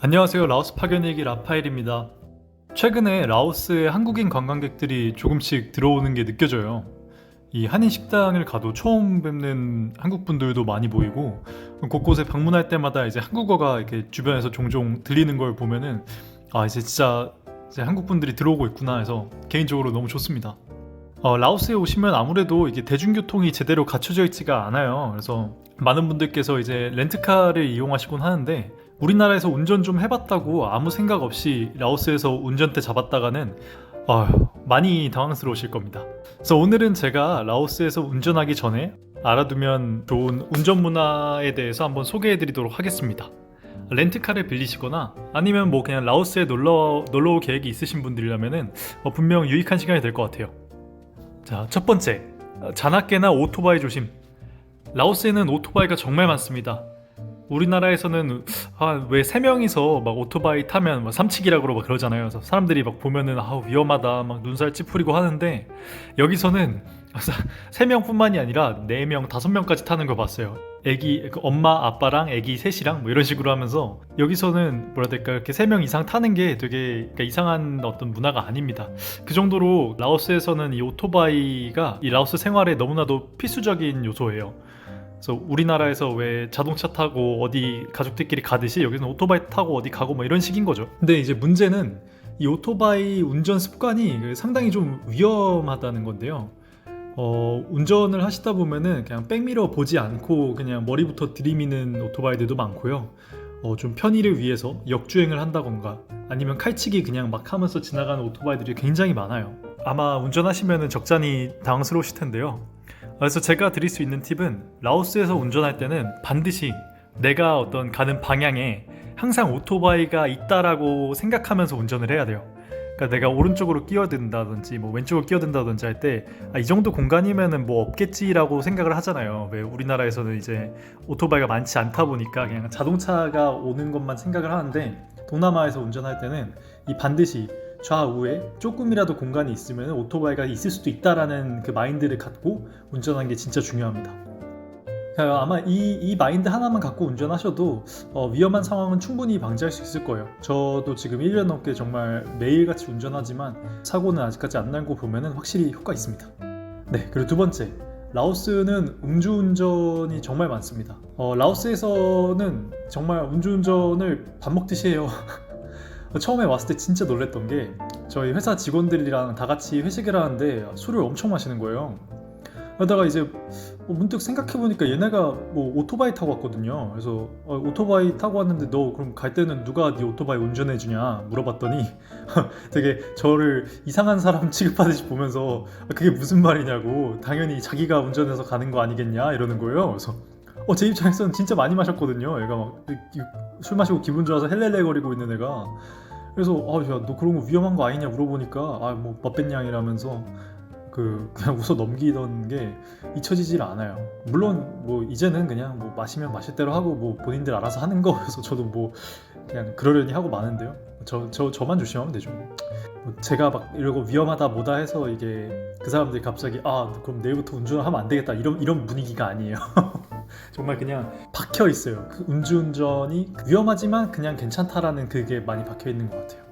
안녕하세요. 라오스 파견일기 라파엘입니다. 최근에 라오스에 한국인 관광객들이 조금씩 들어오는 게 느껴져요. 이 한인 식당을 가도 처음 뵙는 한국 분들도 많이 보이고, 곳곳에 방문할 때마다 이제 한국어가 이렇게 주변에서 종종 들리는 걸 보면은 이제 진짜 이제 한국 분들이 들어오고 있구나 해서 개인적으로 너무 좋습니다. 라오스에 오시면 아무래도 이게 대중교통이 제대로 갖춰져 있지가 않아요. 그래서 많은 분들께서 이제 렌트카를 이용하시곤 하는데, 우리나라에서 운전 좀 해봤다고 아무 생각 없이 라오스에서 운전대 잡았다가는 많이 당황스러우실 겁니다. 그래서 오늘은 제가 라오스에서 운전하기 전에 알아두면 좋은 운전 문화에 대해서 한번 소개해드리도록 하겠습니다. 렌트카를 빌리시거나 아니면 뭐 그냥 라오스에 놀러 올 계획이 있으신 분들이라면은 분명 유익한 시간이 될 것 같아요. 자, 첫 번째, 잔악계나 오토바이 조심. 라오스에는 오토바이가 정말 많습니다. 우리나라에서는 왜 세 명이서 막 오토바이 타면 막 삼치기라고 막 그러잖아요. 그래서 사람들이 막 보면은 위험하다 막 눈살 찌푸리고 하는데, 여기서는 세 명뿐만이 아니라 네 명, 다섯 명까지 타는 걸 봤어요. 엄마, 아빠랑 애기 셋이랑 뭐 이런 식으로 하면서, 여기서는 뭐라 해야 될까, 이렇게 세 명 이상 타는 게 되게 그러니까 이상한 어떤 문화가 아닙니다. 그 정도로 라오스에서는 이 오토바이가 이 라오스 생활에 너무나도 필수적인 요소예요. 그래서 우리나라에서 왜 자동차 타고 어디 가족들끼리 가듯이 여기서는 오토바이 타고 어디 가고 뭐 이런 식인 거죠. 근데 이제 문제는 이 오토바이 운전 습관이 상당히 좀 위험하다는 건데요. 운전을 하시다 보면은 그냥 백미러 보지 않고 그냥 머리부터 들이미는 오토바이들도 많고요. 좀 편의를 위해서 역주행을 한다던가 아니면 칼치기 그냥 막 하면서 지나가는 오토바이들이 굉장히 많아요. 아마 운전하시면은 적잖이 당황스러우실 텐데요. 그래서 제가 드릴 수 있는 팁은, 라오스에서 운전할 때는 반드시 내가 어떤 가는 방향에 항상 오토바이가 있다라고 생각하면서 운전을 해야 돼요. 그러니까 내가 오른쪽으로 끼어든다든지 뭐 왼쪽으로 끼어든다든지 할 때 이 정도 공간이면은 뭐 없겠지라고 생각을 하잖아요. 왜 우리나라에서는 이제 오토바이가 많지 않다 보니까 그냥 자동차가 오는 것만 생각을 하는데, 동남아에서 운전할 때는 이 반드시 좌우에 조금이라도 공간이 있으면 오토바이가 있을 수도 있다라는 그 마인드를 갖고 운전하는 게 진짜 중요합니다. 아마 이 마인드 하나만 갖고 운전하셔도 위험한 상황은 충분히 방지할 수 있을 거예요. 저도 지금 1년 넘게 정말 매일같이 운전하지만 사고는 아직까지 안 난 거 보면 확실히 효과 있습니다. 네, 그리고 두 번째, 라오스는 음주운전이 정말 많습니다. 라오스에서는 정말 음주운전을 밥 먹듯이 해요. 처음에 왔을 때 진짜 놀랬던 게, 저희 회사 직원들이랑 다 같이 회식을 하는데 술을 엄청 마시는 거예요. 그러다가 이제 문득 생각해보니까 얘네가 뭐 오토바이 타고 왔거든요. 그래서 오토바이 타고 왔는데 너 그럼 갈 때는 누가 네 오토바이 운전해주냐 물어봤더니 되게 저를 이상한 사람 취급하듯이 보면서 그게 무슨 말이냐고, 당연히 자기가 운전해서 가는 거 아니겠냐 이러는 거예요. 그래서 제 입장에서는 진짜 많이 마셨거든요. 얘가 막 술 마시고 기분 좋아서 헬렐레거리고 있는 애가. 그래서 야, 너 그런 거 위험한 거 아니냐 물어보니까 뭐 맛뱃냥이라면서 그냥 웃어 넘기던 게 잊혀지질 않아요. 물론 뭐 이제는 그냥 뭐 마시면 마실 대로 하고 뭐 본인들 알아서 하는 거여서 저도 뭐 그냥 그러려니 하고 마는데요. 저만 조심하면 되죠. 뭐 제가 막 이러고 위험하다 뭐다 해서 이게 그 사람들이 갑자기 그럼 내일부터 운전하면 안 되겠다 이런 분위기가 아니에요. 정말 그냥 박혀 있어요. 그 음주운전이 위험하지만 그냥 괜찮다라는 그게 많이 박혀 있는 것 같아요.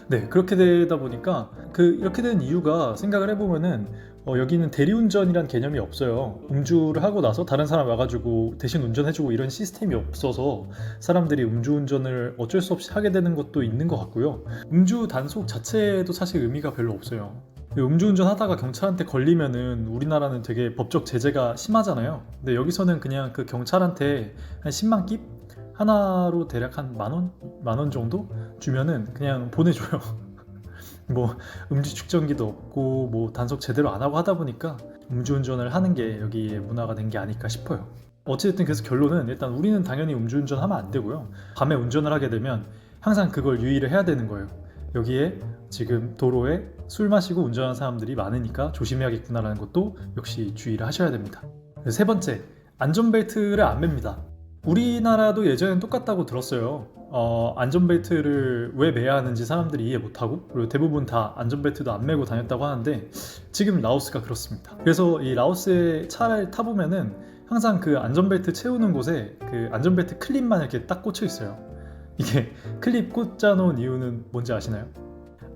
네, 그렇게 되다 보니까 이렇게 된 이유가, 생각을 해보면은 여기는 대리운전이란 개념이 없어요. 음주를 하고 나서 다른 사람 와가지고 대신 운전해주고 이런 시스템이 없어서 사람들이 음주운전을 어쩔 수 없이 하게 되는 것도 있는 것 같고요. 음주 단속 자체에도 사실 의미가 별로 없어요. 음주운전 하다가 경찰한테 걸리면은 우리나라는 되게 법적 제재가 심하잖아요. 근데 여기서는 그냥 그 경찰한테 한 10만 깁? 하나로 대략 한 만 원 정도 주면은 그냥 보내줘요. 뭐 음주 측정기도 없고 뭐 단속 제대로 안 하고 하다 보니까 음주운전을 하는 게 여기의 문화가 된 게 아닐까 싶어요. 어쨌든 그래서 결론은, 일단 우리는 당연히 음주운전 하면 안 되고요. 밤에 운전을 하게 되면 항상 그걸 유의를 해야 되는 거예요. 여기에 지금 도로에 술 마시고 운전하는 사람들이 많으니까 조심해야겠구나라는 것도 역시 주의를 하셔야 됩니다. 세 번째, 안전벨트를 안 맵니다. 우리나라도 예전엔 똑같다고 들었어요. 안전벨트를 왜 매야 하는지 사람들이 이해 못하고, 그리고 대부분 다 안전벨트도 안 매고 다녔다고 하는데, 지금 라오스가 그렇습니다. 그래서 이 라오스의 차를 타보면은 항상 그 안전벨트 채우는 곳에 그 안전벨트 클립만 이렇게 딱 꽂혀 있어요. 이게 클립 꽂아놓은 이유는 뭔지 아시나요?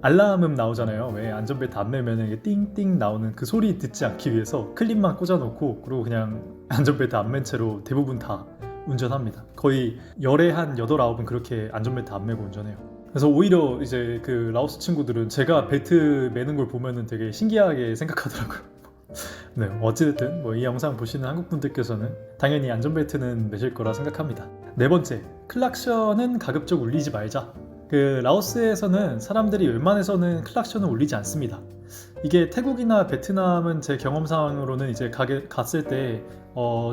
알람음 나오잖아요. 왜 안전벨트 안 매면 이게 띵띵 나오는 그 소리 듣지 않기 위해서 클립만 꽂아놓고 그리고 그냥 안전벨트 안 맨 채로 대부분 다 운전합니다. 거의 열에 한 8, 9은 그렇게 안전벨트 안 매고 운전해요. 그래서 오히려 이제 그 라오스 친구들은 제가 벨트 매는 걸 보면은 되게 신기하게 생각하더라고요. 네, 어찌됐든 뭐 이 영상 보시는 한국 분들께서는 당연히 안전벨트는 매실 거라 생각합니다. 네 번째, 클락션은 가급적 울리지 말자. 그 라오스에서는 사람들이 웬만해서는 클락션을 울리지 않습니다. 이게 태국이나 베트남은 제 경험상으로는 이제 갔을 때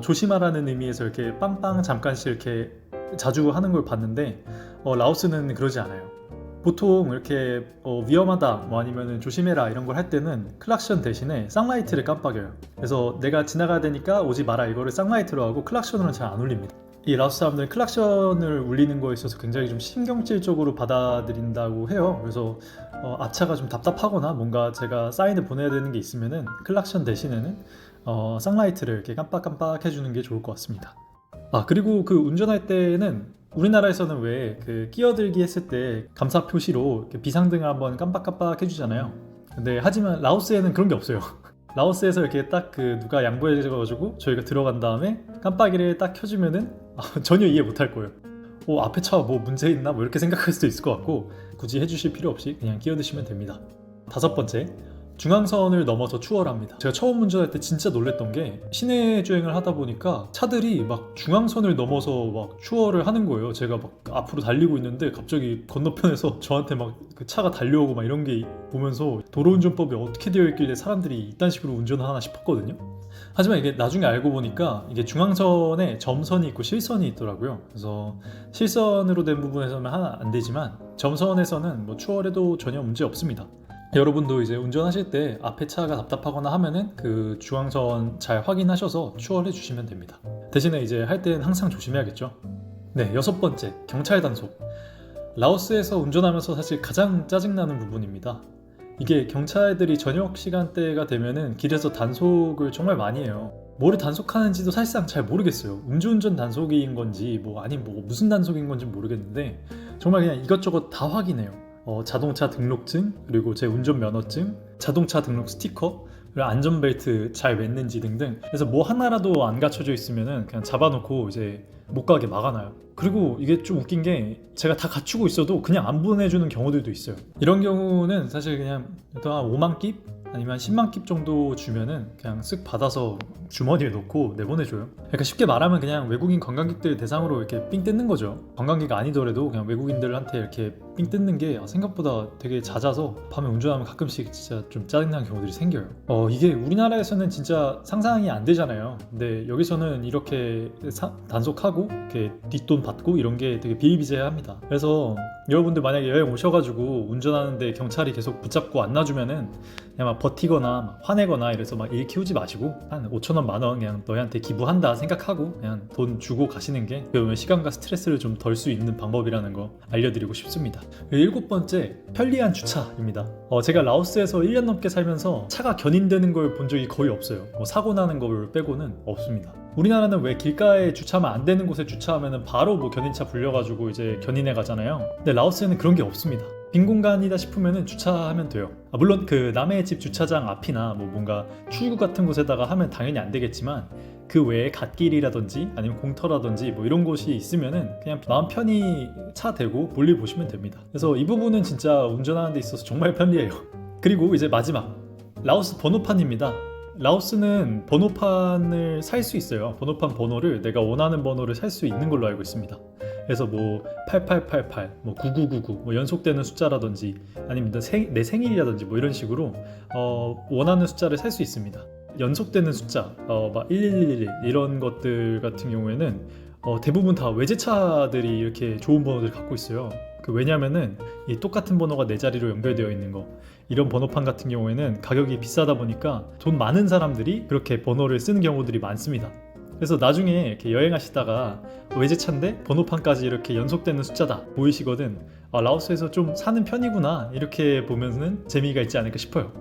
조심하라는 의미에서 이렇게 빵빵 잠깐씩 이렇게 자주 하는 걸 봤는데 라오스는 그러지 않아요. 보통 이렇게 위험하다 뭐 아니면 조심해라 이런 걸 할 때는 클락션 대신에 쌍라이트를 깜빡여요. 그래서 내가 지나가야 되니까 오지 마라 이거를 쌍라이트로 하고 클락션으로는 잘 안 울립니다. 이 라오스 사람들은 클락션을 울리는 거에 있어서 굉장히 좀 신경질적으로 받아들인다고 해요. 그래서 앞차가 좀 답답하거나 뭔가 제가 사인을 보내야 되는 게 있으면은 클락션 대신에는 쌍라이트를 이렇게 깜빡깜빡 해주는 게 좋을 것 같습니다. 아, 그리고 그 운전할 때는 우리나라에서는 왜 그 끼어들기 했을 때 감사 표시로 이렇게 비상등을 한번 깜빡깜빡 해주잖아요. 근데 하지만 라오스에는 그런 게 없어요. 라오스에서 이렇게 딱 그 누가 양보해줘가지고 저희가 들어간 다음에 깜빡이를 딱 켜주면은 전혀 이해 못할 거예요. 앞에 차 뭐 문제 있나 뭐 이렇게 생각할 수도 있을 것 같고 굳이 해주실 필요 없이 그냥 끼어드시면 됩니다. 다섯 번째, 중앙선을 넘어서 추월합니다. 제가 처음 운전할 때 진짜 놀랬던 게 시내 주행을 하다 보니까 차들이 막 중앙선을 넘어서 막 추월을 하는 거예요. 제가 막 앞으로 달리고 있는데 갑자기 건너편에서 저한테 막 그 차가 달려오고 막 이런 게 보면서 도로운전법이 어떻게 되어 있길래 사람들이 이딴 식으로 운전을 하나 싶었거든요. 하지만 이게 나중에 알고 보니까 이게 중앙선에 점선이 있고 실선이 있더라고요. 그래서 실선으로 된 부분에서는 하나 안 되지만 점선에서는 뭐 추월해도 전혀 문제 없습니다. 여러분도 이제 운전하실 때 앞에 차가 답답하거나 하면은 그 중앙선 잘 확인하셔서 추월해 주시면 됩니다. 대신에 이제 할 때는 항상 조심해야겠죠. 네, 여섯 번째, 경찰 단속. 라오스에서 운전하면서 사실 가장 짜증나는 부분입니다. 이게 경찰들이 저녁 시간대가 되면은 길에서 단속을 정말 많이 해요. 뭐를 단속하는지도 사실상 잘 모르겠어요. 음주운전 단속인 건지 뭐 아니면 뭐 무슨 단속인 건지 모르겠는데 정말 그냥 이것저것 다 확인해요. 자동차 등록증, 그리고 제 운전면허증, 자동차 등록 스티커, 그리고 안전벨트 잘 맸는지 등등. 그래서 뭐 하나라도 안 갖춰져 있으면은 그냥 잡아놓고 이제 못 가게 막아놔요. 그리고 이게 좀 웃긴 게 제가 다 갖추고 있어도 그냥 안 보내주는 경우들도 있어요. 이런 경우는 사실 그냥 한 5만 깁? 아니면 10만 깁 정도 주면은 그냥 쓱 받아서 주머니에 넣고 내보내줘요. 그러니까 쉽게 말하면 그냥 외국인 관광객들 대상으로 이렇게 삥 뜯는 거죠. 관광객 아니더라도 그냥 외국인들한테 이렇게 삥 뜯는 게 생각보다 되게 낮아서 밤에 운전하면 가끔씩 진짜 좀 짜증나는 경우들이 생겨요. 이게 우리나라에서는 진짜 상상이 안 되잖아요. 근데 여기서는 이렇게 단속하고 이렇게 뒷돈 받고 이런 게 되게 비일비재합니다. 그래서 여러분들 만약에 여행 오셔가지고 운전하는데 경찰이 계속 붙잡고 안 놔주면은 그냥 막 버티거나 막 화내거나 이래서 막 일 키우지 마시고 한 5,000원, 10,000원 그냥 너희한테 기부한다 생각하고 그냥 돈 주고 가시는 게 그러면 시간과 스트레스를 좀 덜 수 있는 방법이라는 거 알려드리고 싶습니다. 일곱 번째, 편리한 주차입니다. 제가 라오스에서 1년 넘게 살면서 차가 견인되는 걸 본 적이 거의 없어요. 사고 나는 걸 빼고는 없습니다. 우리나라는 왜 길가에 주차하면 안 되는 곳에 주차하면 바로 뭐 견인차 불려가지고 이제 견인해 가잖아요. 근데 라오스에는 그런 게 없습니다. 빈 공간이다 싶으면은 주차하면 돼요. 물론 그 남의 집 주차장 앞이나 뭐 뭔가 출구 같은 곳에다가 하면 당연히 안 되겠지만 그 외에 갓길이라든지 아니면 공터라든지 뭐 이런 곳이 있으면은 그냥 마음 편히 차 대고 볼일 보시면 됩니다. 그래서 이 부분은 진짜 운전하는 데 있어서 정말 편리해요. 그리고 이제 마지막, 라오스 번호판입니다. 라오스는 번호판을 살 수 있어요. 번호판 번호를 내가 원하는 번호를 살 수 있는 걸로 알고 있습니다. 그래서 뭐 8888, 뭐 9999, 뭐 연속되는 숫자라든지 아니면 내 생일이라든지 뭐 이런 식으로 원하는 숫자를 살 수 있습니다. 연속되는 숫자, 막 1111 이런 것들 같은 경우에는 대부분 다 외제차들이 이렇게 좋은 번호들을 갖고 있어요. 왜냐면은 이 똑같은 번호가 네 자리로 연결되어 있는 거, 이런 번호판 같은 경우에는 가격이 비싸다 보니까 돈 많은 사람들이 그렇게 번호를 쓰는 경우들이 많습니다. 그래서 나중에 이렇게 여행하시다가 외제차인데 번호판까지 이렇게 연속되는 숫자다 보이시거든, 라오스에서 좀 사는 편이구나 이렇게 보면은 재미가 있지 않을까 싶어요.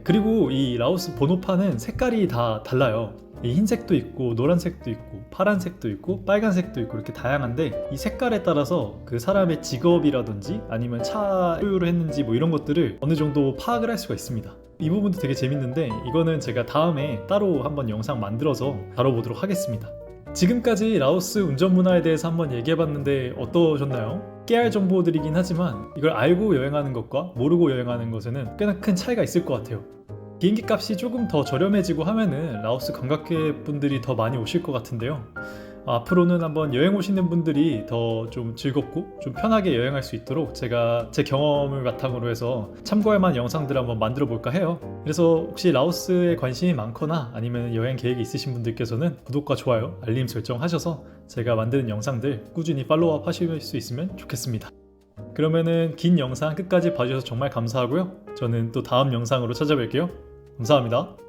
그리고 이 라오스 번호판은 색깔이 다 달라요. 이 흰색도 있고 노란색도 있고 파란색도 있고 빨간색도 있고 이렇게 다양한데 이 색깔에 따라서 그 사람의 직업이라든지 아니면 차 소유를 했는지 뭐 이런 것들을 어느 정도 파악을 할 수가 있습니다. 이 부분도 되게 재밌는데 이거는 제가 다음에 따로 한번 영상 만들어서 다뤄보도록 하겠습니다. 지금까지 라오스 운전 문화에 대해서 한번 얘기해봤는데 어떠셨나요? 깨알 정보들이긴 하지만 이걸 알고 여행하는 것과 모르고 여행하는 것에는 꽤나 큰 차이가 있을 것 같아요. 비행기 값이 조금 더 저렴해지고 하면은 라오스 관광객 분들이 더 많이 오실 것 같은데요. 앞으로는 한번 여행 오시는 분들이 더 좀 즐겁고 좀 편하게 여행할 수 있도록 제가 제 경험을 바탕으로 해서 참고할 만한 영상들을 한번 만들어 볼까 해요. 그래서 혹시 라오스에 관심이 많거나 아니면 여행 계획이 있으신 분들께서는 구독과 좋아요, 알림 설정 하셔서 제가 만드는 영상들 꾸준히 팔로우업 하실 수 있으면 좋겠습니다. 그러면은 긴 영상 끝까지 봐주셔서 정말 감사하고요. 저는 또 다음 영상으로 찾아뵐게요. 감사합니다.